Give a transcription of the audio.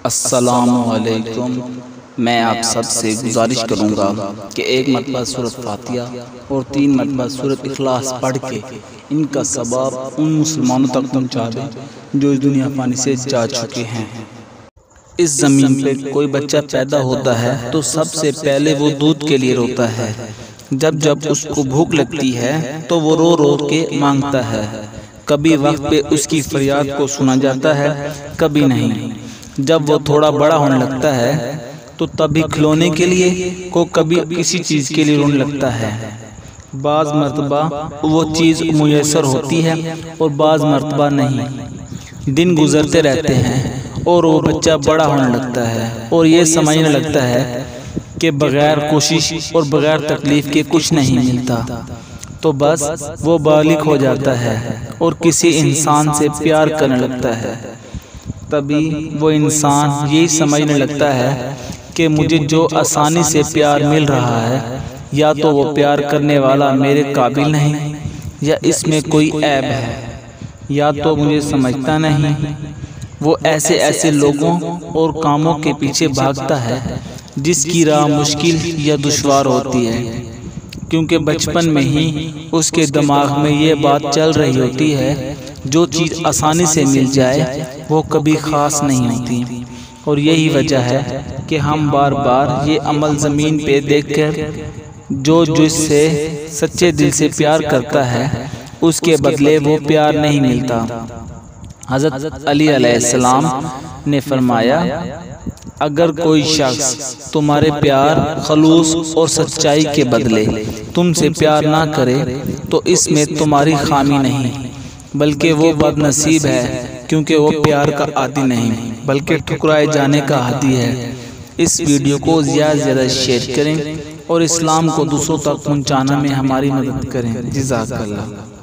अस्सलामुअलैकुम। मैं आप सब से गुजारिश करूँगा कि एक मरतबा सूरत फातिहा और 3 मरतबा सूरत इखलास पढ़ के इनका सवाब उन मुसलमानों तक पहुँचा दें जो इस दुनिया पानी से जा चुके हैं। इस ज़मीन पे कोई बच्चा पैदा होता है तो सबसे पहले वो दूध के लिए रोता है। जब जब उसको भूख लगती है तो वो रो रो के मांगता है। कभी वक्त पे उसकी फरियाद को सुना जाता है, कभी नहीं। जब वो थोड़ा बड़ा होने लगता है तो तभी खिलौने के लिए को कभी किसी चीज़ के लिए रोने लगता है। बाज़ मर्तबा वो चीज़ मुयस्सर होती है और बाज़ मर्तबा नहीं। दिन गुजरते रहते हैं और वो बच्चा बड़ा होने लगता है और ये समझने लगता है कि बग़ैर कोशिश और बग़ैर तकलीफ़ के कुछ नहीं मिलता। तो बस वो बालिग हो जाता है और किसी इंसान से प्यार करने लगता है। तभी वो इंसान यही समझने लगता है कि मुझे जो आसानी से प्यार मिल रहा है, या तो वो प्यार करने वाला मेरे काबिल नहीं, या इसमें कोई ऐब है, या तो मुझे समझता नहीं। वो ऐसे ऐसे लोगों और कामों के पीछे भागता है जिसकी राह मुश्किल या दुश्वार होती है, क्योंकि बचपन में ही उसके दिमाग में ये बात चल रही होती है जो चीज़ आसानी से मिल जाए वो कभी ख़ास नहीं होती। और यही वजह है कि हम बार बार ये अमल ज़मीन पे देखकर जो जिससे सच्चे दिल से प्यार करता है उसके बदले वो प्यार नहीं मिलता। हज़रत अली अलैहिस्सलाम ने फरमाया, अगर कोई शख्स तुम्हारे प्यार, खलूस और सच्चाई के बदले तुमसे प्यार ना करे तो इसमें तुम्हारी खामी नहीं, बल्कि वो बदनसीब है, क्योंकि वो प्यार का आदी नहीं बल्कि ठुकराए जाने का आदी है। इस वीडियो को ज़्यादा से ज़्यादा शेयर करें और इस्लाम को दूसरों तक पहुँचाने में हमारी मदद करें। जज़ाकल्लाह।